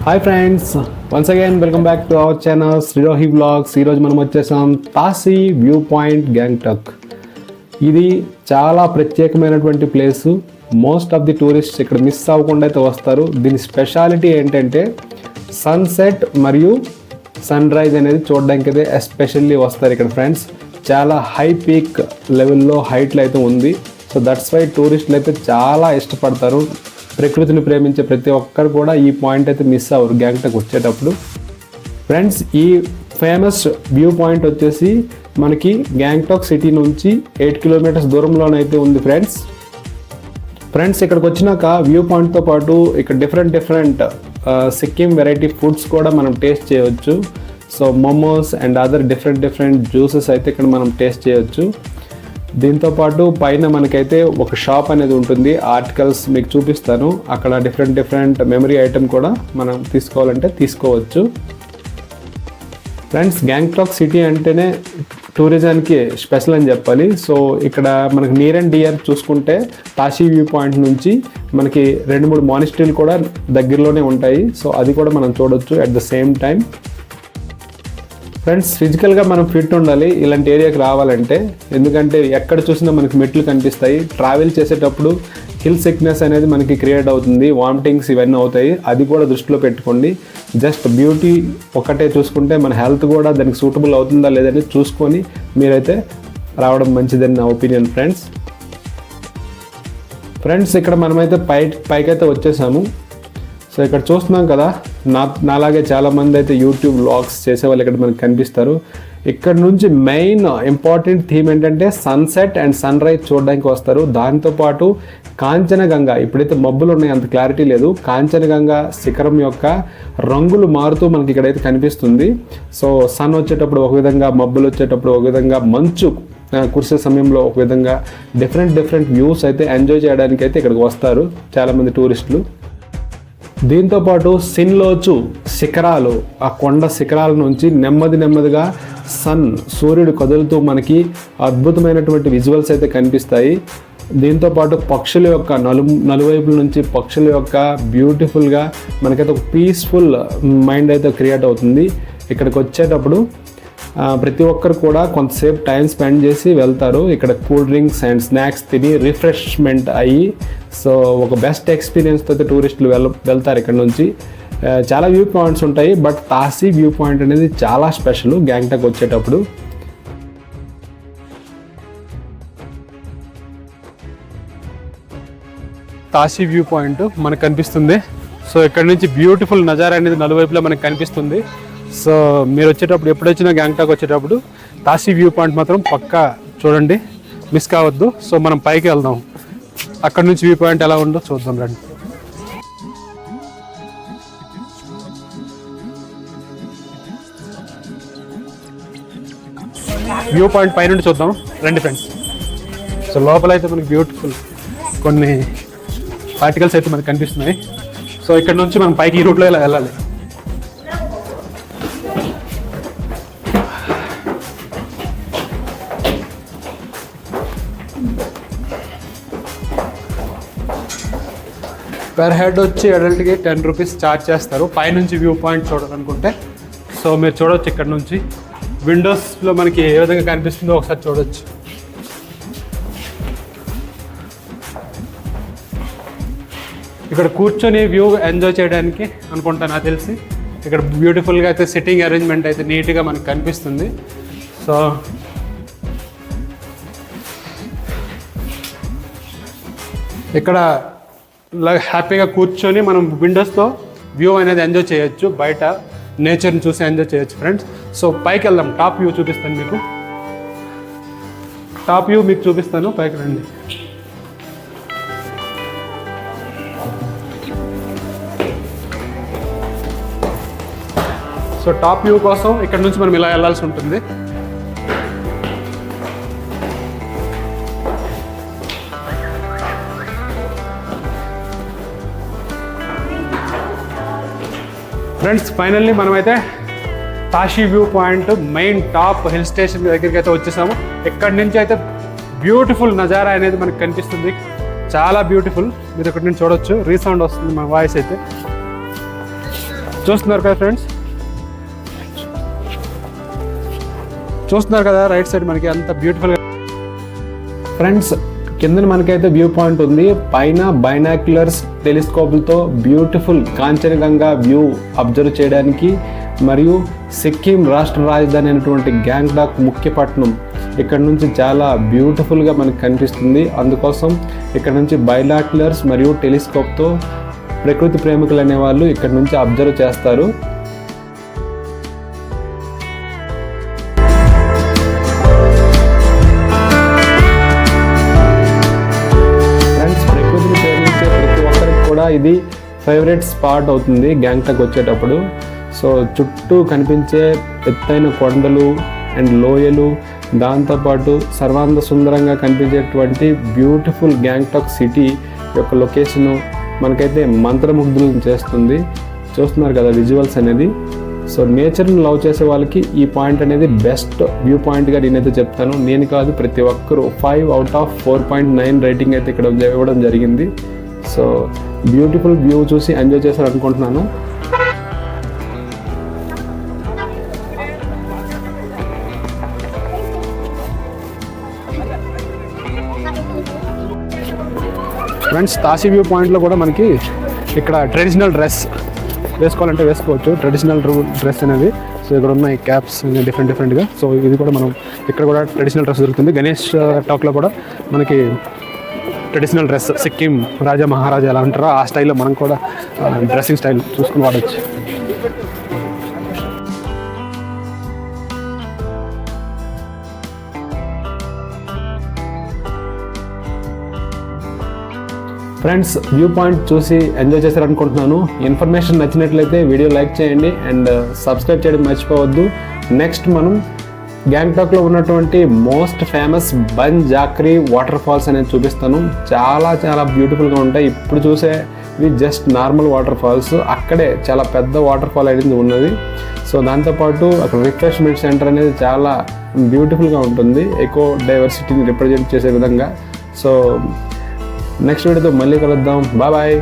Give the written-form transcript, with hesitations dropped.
Hi friends, once again welcome back to our channel Srirohi vlogs. ఈరోజు మనం వచ్చేసాం తాసీ view point Gangtok. ఇది చాలా ప్రత్యేకమైనటువంటి place. Most of the tourists ఇక్కడ మిస్ అవ్వకుండా అయితే వస్తారు. దీని స్పెషాలిటీ ఏంటంటే సన్సెట్ మరియు సన్ రైజ్ అనేది చూడడానికి అయితే ఎస్పెషల్లీ వస్తారు ఇక్కడ ఫ్రెండ్స్. చాలా హై పీక్ లెవెల్లో హైట్లో అయితే ఉంది. సో దట్స్ వై టూరిస్టులు అయితే చాలా ఇష్టపడతారు. ప్రకృతిని ప్రేమించే ప్రతి ఒక్కరు కూడా ఈ పాయింట్ అయితే మిస్ అవ్వరు గ్యాంగ్టాక్ వచ్చేటప్పుడు. ఫ్రెండ్స్, ఈ ఫేమస్ వ్యూ పాయింట్ వచ్చేసి మనకి గ్యాంగ్టాక్ సిటీ నుంచి 8 కిలోమీటర్స్ దూరంలోనైతే ఉంది ఫ్రెండ్స్. ఇక్కడికి వచ్చినాక వ్యూ పాయింట్తో పాటు ఇక్కడ డిఫరెంట్ సిక్కిం వెరైటీ ఫుడ్స్ కూడా మనం టేస్ట్ చేయవచ్చు. So momos and other different juices అయితే ఇక్కడ మనం టేస్ట్ చేయవచ్చు. దీంతోపాటు పైన మనకైతే ఒక షాప్ అనేది ఉంటుంది. ఆర్టికల్స్ మీకు చూపిస్తాను. అక్కడ డిఫరెంట్ మెమరీ ఐటమ్ కూడా మనం తీసుకోవాలంటే తీసుకోవచ్చు. ఫ్రెండ్స్, గ్యాంగ్టాక్ సిటీ అంటేనే టూరిజానికి స్పెషల్ అని చెప్పాలి. సో ఇక్కడ మనకి నియర్ అండ్ డియర్ చూసుకుంటే తాషీ వ్యూ పాయింట్ నుంచి మనకి 2-3 మానిస్ట్రీలు కూడా దగ్గరలోనే ఉంటాయి. సో అది కూడా మనం చూడొచ్చు at the same time. Friends, ఫిజికల్గా మనం ఫిట్ ఉండాలి ఇలాంటి ఏరియాకి రావాలంటే. ఎందుకంటే ఎక్కడ చూసినా మనకి మెట్లు కనిపిస్తాయి. ట్రావెల్ చేసేటప్పుడు హిల్ సిక్నెస్ అనేది మనకి క్రియేట్ అవుతుంది, వామిటింగ్స్ ఇవన్నీ అవుతాయి. అది కూడా దృష్టిలో పెట్టుకోండి. జస్ట్ బ్యూటీ ఒకటే చూసుకుంటే మన హెల్త్ కూడా దానికి సూటబుల్ అవుతుందా లేదని చూసుకొని మీరైతే రావడం మంచిదని నా ఒపీనియన్ ఫ్రెండ్స్. ఇక్కడ మనమైతే పైకైతే వచ్చేసాము. సో ఇక్కడ చూస్తున్నాం కదా, నాలాగే చాలామంది అయితే యూట్యూబ్ వ్లాగ్స్ చేసేవాళ్ళు ఇక్కడ మనకు కనిపిస్తారు. ఇక్కడ నుంచి మెయిన్ ఇంపార్టెంట్ థీమ్ ఏంటంటే సన్సెట్ అండ్ సన్ రైజ్ చూడడానికి వస్తారు. దాంతోపాటు కాంచనగంగా, ఇప్పుడైతే మబ్బులు ఉన్నాయి, అంత క్లారిటీ లేదు. కాంచనగంగా శిఖరం యొక్క రంగులు మారుతూ మనకి ఇక్కడైతే కనిపిస్తుంది. సో సన్ వచ్చేటప్పుడు ఒక విధంగా, మబ్బులు వచ్చేటప్పుడు ఒక విధంగా, మంచు కురిసే సమయంలో ఒక విధంగా డిఫరెంట్ వ్యూస్ అయితే ఎంజాయ్ చేయడానికి అయితే ఇక్కడికి వస్తారు చాలామంది టూరిస్టులు. దీంతోపాటు సిన్లోచు శిఖరాలు, ఆ కొండ శిఖరాల నుంచి నెమ్మదిగా సూర్యుడు కదులుతూ మనకి అద్భుతమైనటువంటి విజువల్స్ అయితే కనిపిస్తాయి. దీంతోపాటు పక్షుల యొక్క నలువైపుల నుంచి పక్షుల యొక్క బ్యూటిఫుల్గా మనకైతే ఒక పీస్ఫుల్ మైండ్ అయితే క్రియేట్ అవుతుంది. ఇక్కడికి వచ్చేటప్పుడు ప్రతి ఒక్కరు కూడా కొంతసేపు టైం స్పెండ్ చేసి వెళ్తారు. ఇక్కడ కూల్ డ్రింక్స్ అండ్ స్నాక్స్ తిని రిఫ్రెష్మెంట్ అయ్యి, సో ఒక బెస్ట్ ఎక్స్పీరియన్స్తో అయితే టూరిస్టులు వెళ్తారు ఇక్కడ నుంచి. చాలా వ్యూ పాయింట్స్ ఉంటాయి, బట్ తాసీ వ్యూ పాయింట్ అనేది చాలా స్పెషల్ గ్యాంగ్టాక్ వచ్చేటప్పుడు. తాసీ వ్యూ పాయింట్ మనకు కనిపిస్తుంది. సో ఇక్కడ నుంచి బ్యూటిఫుల్ నజారా అనేది నలువైపులా మనకు కనిపిస్తుంది. సో మీరు వచ్చేటప్పుడు, ఎప్పుడు వచ్చినా గ్యాంగ్టాక్ వచ్చేటప్పుడు తాసీ వ్యూ పాయింట్ మాత్రం పక్కా చూడండి, మిస్ కావద్దు. సో మనం పైకి వెళ్దాం, అక్కడ నుంచి వ్యూ పాయింట్ ఎలా ఉందో చూద్దాం రండి. వ్యూ పాయింట్ పైనుండి చూద్దాం రండి ఫ్రెండ్స్. సో లోపల అయితే మనకి బ్యూటిఫుల్ కొన్ని ఆర్టికల్స్ అయితే మనకు కనిపిస్తున్నాయి. సో ఇక్కడ నుంచి మనం పైకి ఈ రూట్లో ఇలా వెళ్ళాలి. పర్ హెడ్ వచ్చి అడల్ట్కి 10 రూపీస్ ఛార్జ్ చేస్తారు పైనుంచి వ్యూ పాయింట్ చూడాలనుకుంటే. సో మీరు చూడవచ్చు, ఇక్కడ నుంచి విండోస్లో మనకి ఏ విధంగా కనిపిస్తుందో ఒకసారి చూడవచ్చు. ఇక్కడ కూర్చొని వ్యూ ఎంజాయ్ చేయడానికి అనుకుంటా నాకు తెలిసి. ఇక్కడ బ్యూటిఫుల్గా అయితే సిట్టింగ్ అరేంజ్మెంట్ అయితే నీట్గా మనకు కనిపిస్తుంది. సో ఇక్కడ హ్యాపీగా కూర్చొని మనం విండోస్తో వ్యూ అనేది ఎంజాయ్ చేయొచ్చు, బయట నేచర్ని చూసి ఎంజాయ్ చేయొచ్చు ఫ్రెండ్స్. సో పైకి వెళ్దాం, టాప్ వ్యూ చూపిస్తాను మీకు. పైకి రండి. సో టాప్ వ్యూ కోసం ఇక్కడ నుంచి మనం ఇలా వెళ్ళాల్సి ఉంటుంది. ఫ్రెండ్స్, ఫైనల్లీ మనమైతే Tashi view point main top hill station దగ్గరికి అయితే వచ్చేసాము. ఇక్కడి నుంచి అయితే బ్యూటిఫుల్ నజారా అనేది మనకు కనిపిస్తుంది. చాలా బ్యూటిఫుల్. మీరు ఇక్కడ నుంచి చూడొచ్చు, రీసౌండ్ వస్తుంది మన వాయిస్ అయితే. చూస్తున్నారు కదా ఫ్రెండ్స్, చూస్తున్నారు కదా రైట్ సైడ్ మనకి అంత బ్యూటిఫుల్గా. ఫ్రెండ్స్ కింద మనకైతే వ్యూ పాయింట్ ఉంది, పైన బైనాక్యులర్స్ టెలిస్కోపులతో బ్యూటిఫుల్ కాంచనగంగా వ్యూ అబ్జర్వ్ చేయడానికి, మరియు సిక్కిం రాష్ట్ర రాజధాని అయినటువంటి గ్యాంగ్టాక్ ముఖ్య పట్టణం ఇక్కడ నుంచి చాలా బ్యూటిఫుల్గా మనకు కనిపిస్తుంది. అందుకోసం ఇక్కడ నుంచి బైనాక్యులర్స్ మరియు టెలిస్కోప్తో ప్రకృతి ప్రేమికులు అనేవాళ్ళు ఇక్కడ నుంచి అబ్జర్వ్ చేస్తారు. ఫ్రెండ్స్ ప్రకృతిని ప్రేమించే ప్రతి ఒక్కరికి కూడా ఇది ఫేవరెట్ స్పాట్ అవుతుంది గ్యాంగ్టాక్ వచ్చేటప్పుడు. సో చుట్టూ కనిపించే ఎత్తైన కొండలు అండ్ లోయలు, దాంతోపాటు సర్వాంగ సుందరంగా కనిపించేటువంటి బ్యూటిఫుల్ గ్యాంగ్టాక్ సిటీ యొక్క లొకేషను మనకైతే మంత్రముగ్ధులను చేస్తుంది. చూస్తున్నారు కదా విజువల్స్ అనేది. సో నేచర్ని లవ్ చేసే వాళ్ళకి ఈ పాయింట్ అనేది బెస్ట్ వ్యూ పాయింట్గా నేనైతే చెప్తాను. నేను కాదు, ప్రతి ఒక్కరు 5 out of 4.9 రేటింగ్ అయితే ఇక్కడ ఇవ్వడం జరిగింది. సో బ్యూటిఫుల్ వ్యూ చూసి ఎంజాయ్ చేశారు అనుకుంటున్నాను. ఫ్రెండ్స్ తాసి వ్యూ పాయింట్లో కూడా మనకి ఇక్కడ ట్రెడిషనల్ డ్రెస్ వేసుకోవాలంటే వేసుకోవచ్చు, ట్రెడిషనల్ డ్రెస్ అనేది. సో ఇక్కడ ఉన్నాయి క్యాప్స్ డిఫరెంట్గా. సో ఇది కూడా మనం ఇక్కడ కూడా ట్రెడిషనల్ డ్రెస్ దొరుకుతుంది. గణేష్ టాక్లో కూడా మనకి ట్రెడిషనల్ డ్రెస్ సిక్కిం రాజా మహారాజా ఎలా అంటారో ఆ స్టైల్లో మనం కూడా డ్రెస్సింగ్ స్టైల్ చూసుకుని వాడచ్చు. ఫ్రెండ్స్ వ్యూ పాయింట్ చూసి ఎంజాయ్ చేశారనుకుంటున్నాను. ఇన్ఫర్మేషన్ నచ్చినట్లయితే వీడియో లైక్ చేయండి అండ్ సబ్స్క్రైబ్ చేయడం మర్చిపోవద్దు. నెక్స్ట్ మనం గ్యాంగ్టాక్లో ఉన్నటువంటి most famous Ban Jhakri water falls అనేది చూపిస్తాను. చాలా చాలా బ్యూటిఫుల్గా ఉంటాయి. ఇప్పుడు చూసేవి జస్ట్ నార్మల్ వాటర్ ఫాల్స్, అక్కడే చాలా పెద్ద వాటర్ ఫాల్ అనేది ఉన్నది. సో దాంతోపాటు అక్కడ రిఫ్రెష్మెంట్ సెంటర్ అనేది చాలా బ్యూటిఫుల్గా ఉంటుంది, ఎకో డైవర్సిటీని రిప్రజెంట్ చేసే విధంగా. సో నెక్స్ట్ వీడియోతో మళ్ళీ కలుద్దాం. Bye bye.